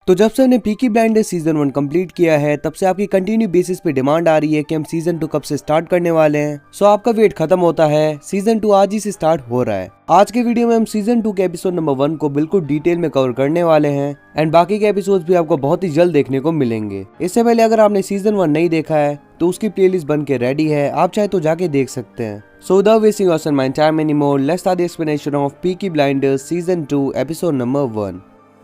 तो जब से हमने पीकी ब्लाइंडर्स सीजन 1 कंप्लीट किया है तब से आपकी कंटिन्यू बेसिस पे डिमांड आ रही है कि हम सीजन 2 कब से स्टार्ट करने वाले हैं। सो आपका वेट खत्म होता है, सीजन 2 आज ही से स्टार्ट हो रहा है। आज के वीडियो में हम सीजन 2 के एपिसोड नंबर 1 को बिल्कुल डिटेल में कवर करने वाले हैं एंड बाकी के एपिसोड्स भी आपको बहुत ही जल्द देखने को मिलेंगे। इससे पहले अगर आपने सीजन 1 नहीं देखा है तो उसकी प्लेलिस्ट बन के रेडी है, आप चाहे तो जाके देख सकते हैं। So without wasting my time anymore, let's start the explanation of Peaky Blinders season 2 episode number 1।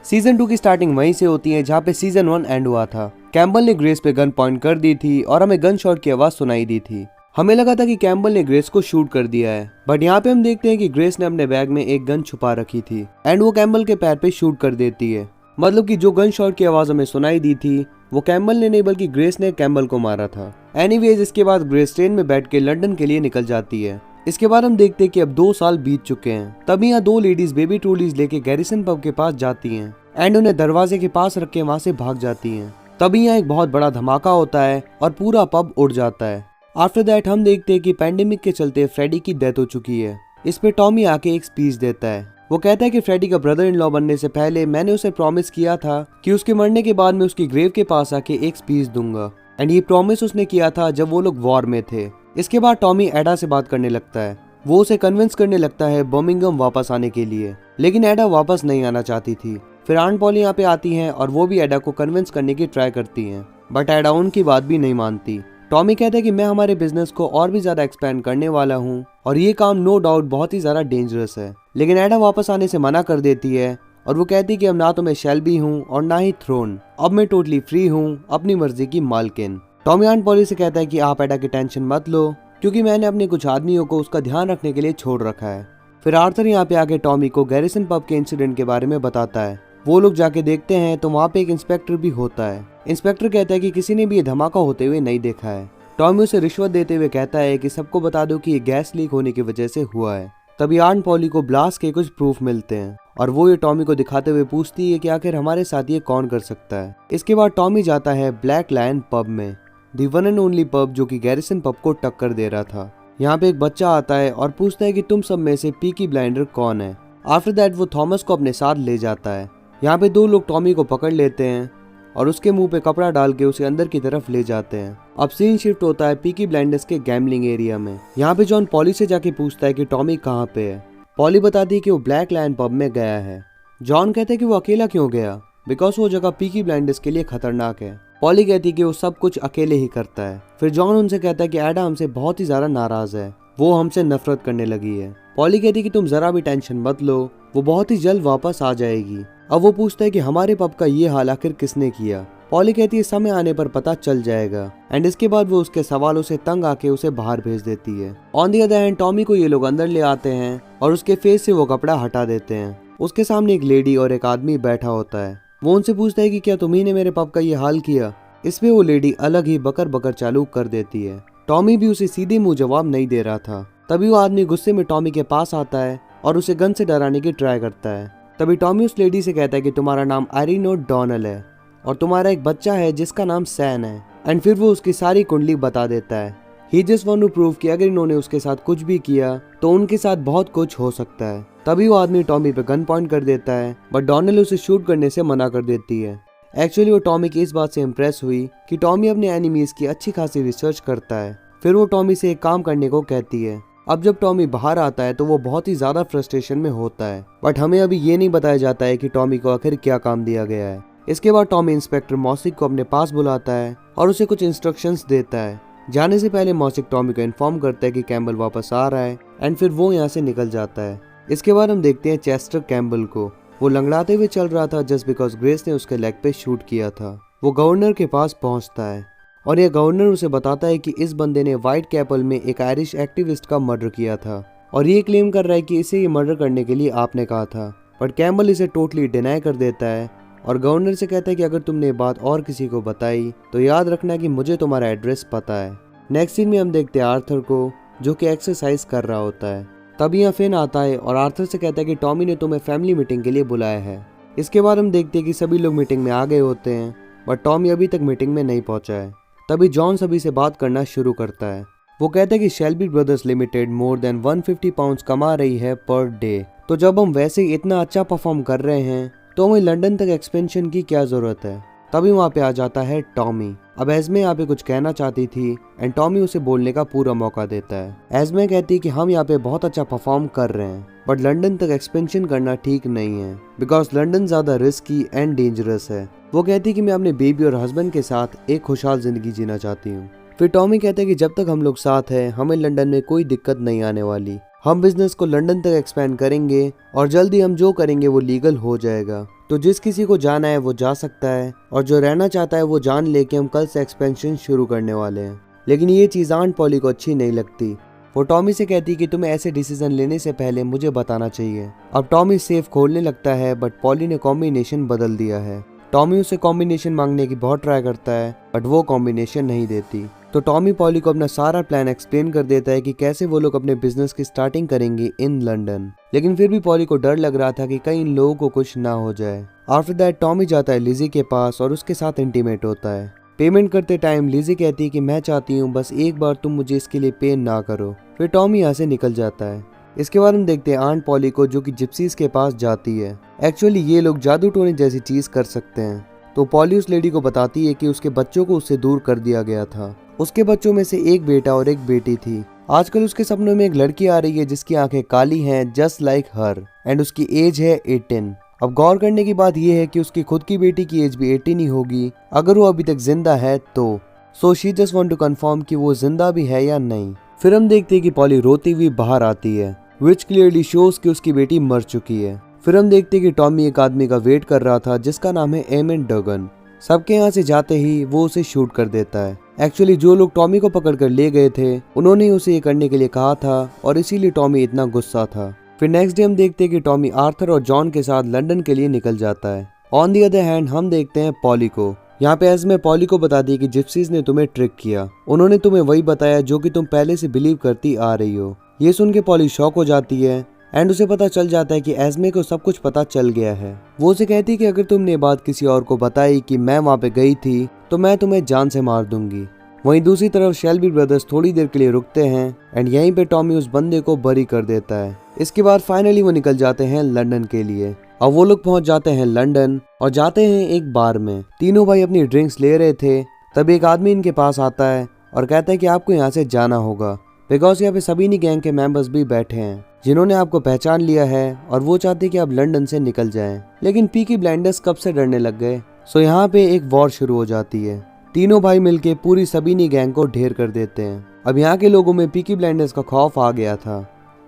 Season 2 की स्टार्टिंग वहीं से होती है जहाँ पे सीजन 1 एंड हुआ था। कैम्बल ने ग्रेस पे गन पॉइंट कर दी थी और हमें गन शॉट की आवाज सुनाई दी थी। हमें लगा था कि कैम्बल ने ग्रेस को शूट कर दिया है, बट यहाँ पे हम देखते हैं कि ग्रेस ने अपने बैग में एक गन छुपा रखी थी एंड वो कैम्बल के पैर पे शूट कर देती है। मतलब कि जो गन शॉट की आवाज हमें सुनाई दी थी वो कैम्बल ने नहीं बल्कि ग्रेस ने कैम्बल को मारा था। एनीवेज इसके बाद ग्रेस ट्रेन में बैठ के लंदन के लिए निकल जाती है। इसके बाद हम देखते हैं कि अब 2 साल बीत चुके हैं। तभी यहाँ 2 लेडीज बेबी ट्रोलीज लेके गैरिसन पब के पास जाती हैं एंड उन्हें दरवाजे के पास रख के वहाँ से भाग जाती हैं। तभी यहाँ एक बहुत बड़ा धमाका होता है और पूरा पब उड़ जाता है। आफ्टर दैट हम देखते हैं कि पैंडेमिक के चलते फ्रेडी की डेथ हो चुकी है। इस पे टॉमी आके एक स्पीच देता है। वो कहता है कि फ्रेडी का ब्रदर इन लॉ बनने से पहले मैंने उसे प्रॉमिस किया था कि उसके मरने के बाद मैं उसकी ग्रेव के पास आके एक स्पीच दूंगा एंड ये प्रॉमिस उसने किया था जब वो लोग वॉर में थे। इसके बाद टॉमी एडा से बात करने लगता है। वो उसे कन्विंस करने लगता है बर्मिंघम वापस आने के लिए, लेकिन एडा वापस नहीं आना चाहती थी। फिर आंट पॉली यहाँ पे आती हैं और वो भी एडा को कन्विंस करने की ट्राई करती हैं, बट एडा उनकी बात भी नहीं मानती। टॉमी कहता है कि मैं हमारे बिजनेस को और भी ज्यादा एक्सपेंड करने वाला हूँ और ये काम नो डाउट बहुत ही ज्यादा डेंजरस है, लेकिन एडा वापस आने से मना कर देती है और वो कहती है कि अब ना तो मैं शेल्बी हूँ और ना ही थ्रोन, अब मैं टोटली फ्री हूँ, अपनी मर्जी की मालकिन। टॉमी आंट पॉली से कहता है कि आप एडा की टेंशन मत लो क्योंकि मैंने अपने कुछ आदमियों को उसका ध्यान रखने के लिए छोड़ रखा है। फिर आर्थर यहाँ पे आके टॉमी को गैरिसन पब के इंसिडेंट के बारे में बताता है। वो लोग जाके देखते हैं तो वहाँ पे एक इंस्पेक्टर भी होता है। इंस्पेक्टर कहता है कि किसी ने भी ये धमाका होते हुए नहीं देखा है। टॉमी उसे रिश्वत देते हुए कहता है कि सबको बता दो कि ये गैस लीक होने की वजह से हुआ है। तभी आंट पॉली को ब्लास्ट के कुछ प्रूफ मिलते हैं और वो ये टॉमी को दिखाते हुए पूछती है कि आखिर हमारे साथ ये कौन कर सकता है। इसके बाद टॉमी जाता है ब्लैक लायन पब में, दी वन एंड ओनली पब जो कि गैरिसन पब को टक्कर दे रहा था। यहाँ पे एक बच्चा आता है और पूछता है कि तुम सब में से पीकी ब्लाइंडर कौन है। आफ्टर दैट वो थॉमस को अपने साथ ले जाता है। यहाँ पे 2 लोग टॉमी को पकड़ लेते हैं और उसके मुंह पे कपड़ा डाल के उसे अंदर की तरफ ले जाते हैं। अब सीन शिफ्ट होता है पीकी ब्लाइंडर्स के गैम्बलिंग एरिया में। यहाँ पे जॉन पॉली से जाके पूछता है कि टॉमी कहाँ पे है। पॉली बताती है कि वो ब्लैक लायन पब में गया है। जॉन कहता है कि वो अकेला क्यों गया, बिकॉज वो जगह पीकी ब्लाइंडर्स के लिए खतरनाक है। पॉली कहती है कि वो सब कुछ अकेले ही करता है। फिर जॉन उनसे कहता है कि एडा हमसे बहुत ही ज्यादा नाराज है, वो हमसे नफरत करने लगी है। पॉली कहती है कि तुम जरा भी टेंशन मत लो, वो बहुत ही जल्द वापस आ जाएगी। अब वो पूछता है कि हमारे पब का ये हाल आखिर किसने किया। पॉली कहती है समय आने पर पता चल जाएगा एंड इसके बाद वो उसके सवालों से तंग आके उसे बाहर भेज देती है। On the other hand Tommy को ये लोग अंदर ले आते हैं और उसके फेस से वो कपड़ा हटा देते हैं। उसके सामने एक लेडी और एक आदमी बैठा होता है। वो उनसे पूछता है कि क्या तुम्ही ने मेरे पब का ये हाल किया। इसमें वो लेडी अलग ही बकर बकर चालू कर देती है। टॉमी भी उसे सीधे मुंह जवाब नहीं दे रहा था। तभी वो आदमी गुस्से में टॉमी के पास आता है और उसे गन से डराने की ट्राई करता है। तभी टॉमी उस लेडी से कहता है कि तुम्हारा नाम आयरीन ओ'डॉनल है और तुम्हारा एक बच्चा है जिसका नाम सैन है एंड फिर वो उसकी सारी कुंडली बता देता है। ही जस्ट वांट टू प्रूव कि अगर इन्होंने उसके साथ कुछ भी किया तो उनके साथ बहुत कुछ हो सकता है। तभी वो आदमी टॉमी पे गन पॉइंट कर देता है, बट डॉनल उसे शूट करने से मना कर देती है। एक्चुअली वो टॉमी की इस बात से इम्प्रेस हुई कि टॉमी अपने एनिमीज की अच्छी खासी रिसर्च करता है। फिर वो टॉमी से एक काम करने को कहती है। अब जब टॉमी बाहर आता है तो वो बहुत ही ज्यादा फ्रस्ट्रेशन में होता है, बट हमें अभी ये नहीं बताया जाता है कि टॉमी को आखिर क्या काम दिया गया है। इसके बाद टॉमी इंस्पेक्टर मॉसिक को अपने पास बुलाता है और उसे कुछ इंस्ट्रक्शंस देता है। जाने से पहले मॉसिक टॉमी को इन्फॉर्म करता है कि कैम्बल वापस आ रहा है एंड फिर वो यहाँ से निकल जाता है। इसके बाद हम देखते हैं चेस्टर कैम्बल को। वो लंगड़ाते हुए चल रहा था जस्ट बिकॉज ग्रेस ने उसके लेग पे शूट किया था। वो गवर्नर के पास पहुंचता है और यह गवर्नर उसे बताता है कि इस बंदे ने व्हाइट कैपल में एक आयरिश एक्टिविस्ट का मर्डर किया था और ये क्लेम कर रहा है कि इसे ये मर्डर करने के लिए आपने कहा था। बट कैम्बल इसे टोटली डिनाई कर देता है और गवर्नर से कहता है कि अगर तुमने ये बात और किसी को बताई तो याद रखना कि मुझे तुम्हारा एड्रेस पता है। नेक्स्ट सीन में हम देखते हैं आर्थर को जो कि एक्सरसाइज कर रहा होता है। तभी यहाँ फिन आता है और आर्थर से कहता है कि टॉमी ने तुम्हें फैमिली मीटिंग के लिए बुलाया है। इसके बाद हम देखते हैं कि सभी लोग मीटिंग में आ गए होते हैं, बट टॉमी अभी तक मीटिंग में नहीं पहुंचा है। तभी जॉन सभी से बात करना शुरू करता है। वो कहता है कि Shelby brothers limited more than 150 pounds कमा रही है पर डे। तो जब हम वैसे ही इतना अच्छा परफॉर्म कर रहे हैं तो हमें लंदन तक एक्सपेंशन की क्या जरूरत है। तभी वहाँ पे आ जाता है टॉमी। अब एस्मे यहाँ पे कुछ कहना चाहती थी एंड टॉमी उसे बोलने का पूरा मौका देता है। एस्मे कहती है कि हम यहाँ पे बहुत अच्छा परफॉर्म कर रहे हैं बट लंदन तक एक्सपेंशन करना ठीक नहीं है बिकॉज लंदन ज्यादा रिस्की एंड डेंजरस है। वो कहती है कि मैं अपने बेबी और हस्बैंड के साथ एक खुशहाल जिंदगी जीना चाहती हूँ। फिर टॉमी कहते हैं कि जब तक हम लोग साथ हैं हमें लंदन में कोई दिक्कत नहीं आने वाली। हम बिजनेस को लंदन तक एक्सपेंड करेंगे और जल्दी हम जो करेंगे वो लीगल हो जाएगा। तो जिस किसी को जाना है वो जा सकता है और जो रहना चाहता है वो जान ले कि हम कल से एक्सपेंशन शुरू करने वाले हैं। लेकिन ये चीज़ आंट पॉली को अच्छी नहीं लगती। वो टॉमी से कहती कि तुम्हें ऐसे डिसीजन लेने से पहले मुझे बताना चाहिए। अब टॉमी सेफ खोलने लगता है बट पॉली ने कॉम्बिनेशन बदल दिया है। टॉमी उसे कॉम्बिनेशन मांगने की बहुत ट्राई करता है बट वो कॉम्बिनेशन नहीं देती। तो टॉमी पॉली को अपना सारा प्लान एक्सप्लेन कर देता है कि कैसे वो लोग अपने बिजनेस की स्टार्टिंग करेंगे इन लंदन। लेकिन फिर भी पॉली को डर लग रहा था कि कहीं इन लोगों को कुछ ना हो जाए। आफ्टर दैट टॉमी जाता है लिजी के पास और उसके साथ इंटीमेट होता है। पेमेंट करते टाइम लिजी कहती है कि मैं चाहती हूँ बस एक बार तुम मुझे इसके लिए पे ना करो। फिर टॉमी यहाँ से निकल जाता है। इसके बाद हम देखते हैं आंट पॉली को जो कि जिप्सीज के पास जाती है। एक्चुअली ये लोग जादू टोने जैसी चीज कर सकते हैं। तो पॉली उस लेडी को बताती है कि उसके बच्चों को उससे दूर कर दिया गया था। उसके बच्चों में से एक बेटा और एक बेटी थी। आजकल उसके सपनों में एक लड़की आ रही है जिसकी आंखें काली हैं जस्ट लाइक हर एंड उसकी एज है 18। अब गौर करने की बात यह है कि उसकी खुद की बेटी की एज भी 18 ही होगी अगर वो अभी तक जिंदा है तो। So she just want to confirm कि वो जिंदा भी है या नहीं। फिर हम देखते हैं कि पॉली रोती हुई बाहर आती है विच क्लियरली शोज कि उसकी बेटी मर चुकी है। फिर हम देखते हैं कि टॉमी एक आदमी का वेट कर रहा था जिसका नाम है एमन डगन। सबके यहाँ से जाते ही वो उसे शूट कर देता है। एक्चुअली जो लोग टॉमी को पकड़ कर ले गए थे उन्होंने उसे ये करने के लिए कहा था और इसीलिए टॉमी इतना गुस्सा था। फिर नेक्स्ट डे हम देखते हैं कि टॉमी आर्थर और जॉन के साथ लंदन के लिए निकल जाता है। ऑन दी अदर हैंड हम देखते हैं पॉली को। यहाँ पे एस्मे पॉली को बताती है कि जिप्सीज ने तुम्हें ट्रिक किया। उन्होंने तुम्हें वही बताया जो कि तुम पहले से बिलीव करती आ रही हो। ये सुन के पॉली शॉक हो जाती है एंड उसे पता चल जाता है कि एस्मे को सब कुछ पता चल गया है। वो उसे कहती है कि अगर तुमने ये बात किसी और को बताई कि मैं वहाँ पे गई थी तो मैं तुम्हें जान से मार दूंगी। वहीं दूसरी तरफ शेल्बी ब्रदर्स थोड़ी देर के लिए रुकते हैं एंड यहीं पे टॉमी उस बंदे को बरी कर देता है। इसके बाद फाइनली वो निकल जाते हैं लंदन के लिए। अब वो लोग पहुंच जाते हैं लंदन और जाते हैं एक बार में। तीनों भाई अपनी ड्रिंक्स ले रहे थे तभी एक आदमी इनके पास आता है और कहता है कि आपको यहाँ से जाना होगा बिकॉज यहाँ पे सबीनी गैंग के मेंबर्स भी बैठे हैं जिन्होंने आपको पहचान लिया है और वो चाहते कि आप लंदन से निकल जाएं। लेकिन पीकी ब्लाइंडर्स कब से डरने लग गए। सो यहाँ पे एक वॉर शुरू हो जाती है। तीनों भाई मिलके पूरी सबीनी गैंग को ढेर कर देते हैं। अब यहाँ के लोगों में पीकी ब्लाइंडर्स का खौफ आ गया था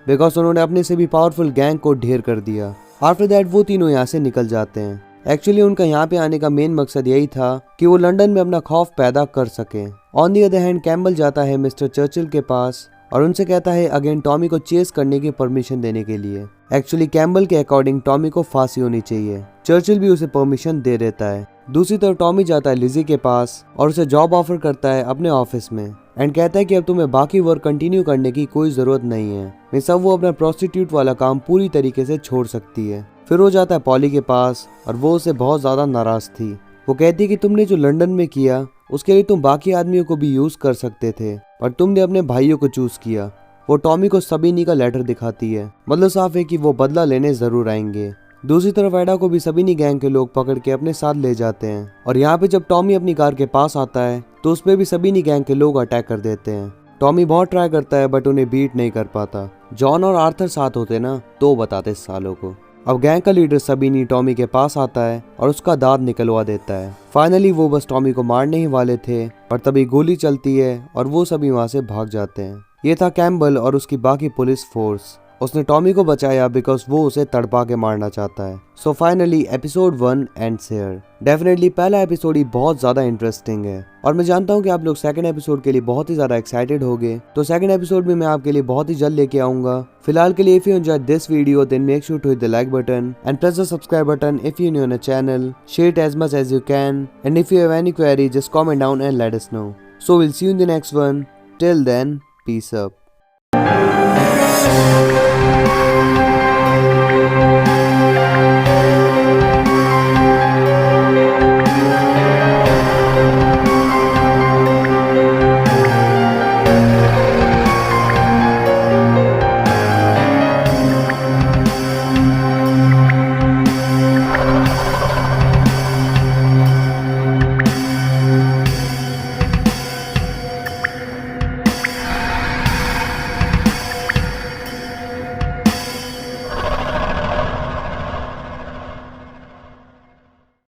बिकॉज उन्होंने अपने से भी पावरफुल गैंग को ढेर कर दिया। आफ्टर दैट वो तीनों यहाँ से निकल जाते हैं। एक्चुअली उनका यहाँ पे आने का मेन मकसद यही था कि वो लंदन में अपना खौफ पैदा कर सके। On the other hand Campbell जाता है मिस्टर चर्चिल के पास और उनसे कहता है अगेन टॉमी को चेस करने की परमिशन देने के लिए। एक्चुअली कैम्बल के अकॉर्डिंग टॉमी को फांसी होनी चाहिए। चर्चिल भी उसे परमिशन दे देता है। दूसरी तरफ टॉमी जाता है लिजी के पास और उसे जॉब ऑफर करता है अपने ऑफिस में एंड कहता है कि अब तुम्हें बाकी वर्क कंटिन्यू करने की कोई जरूरत नहीं है। मैं सब वो अपना प्रोस्टिट्यूट वाला काम पूरी तरीके से छोड़ सकती है। फिर वो जाता है पॉली के पास और वो उसे बहुत ज्यादा नाराज थी। वो कहती है कि तुमने जो लंदन में किया उसके लिए तुम बाकी आदमियों को भी यूज कर सकते थे पर तुमने अपने भाइयों को चूज किया। वो टॉमी को सबीनी का लेटर दिखाती है। मतलब साफ है कि वो बदला लेने जरूर आएंगे। दूसरी तरफ एडा को भी सबीनी गैंग के लोग पकड़ के अपने साथ ले जाते हैं और यहाँ पे जब टॉमी अपनी कार के पास आता है तो उस पे भी सबीनी गैंग के लोग अटैक कर देते हैं। टॉमी बहुत ट्राई करता है बट उन्हें बीट नहीं कर पाता। जॉन और आर्थर साथ होते ना तो बताते सालों को। अब गैंग का लीडर सबीनी टॉमी के पास आता है और उसका दांत निकलवा देता है। फाइनली वो बस टॉमी को मारने ही वाले थे पर तभी गोली चलती है और वो सभी वहाँ से भाग जाते हैं। ये था कैम्बल और उसकी बाकी पुलिस फोर्स। उसने टॉमी को बचाया बिकॉज वो उसे तड़पा के मारना चाहता है। So finally episode 1 ends here. Definitely पहला एपिसोड ही बहुत ज्यादा इंटरेस्टिंग है और मैं जानता हूँ कि आप लोग सेकंड एपिसोड के लिए बहुत ही ज्यादा एक्साइटेड होंगे। तो सेकंड एपिसोड में मैं आपके लिए बहुत ही जल्द लेके आऊंगा। फिलहाल के लिए if you enjoyed this video then make sure to hit the like button and press the subscribe button if you new on the channel. Share it as much as you can and if you have any query just comment down and let us know. So will see you in the next one. Till then peace up.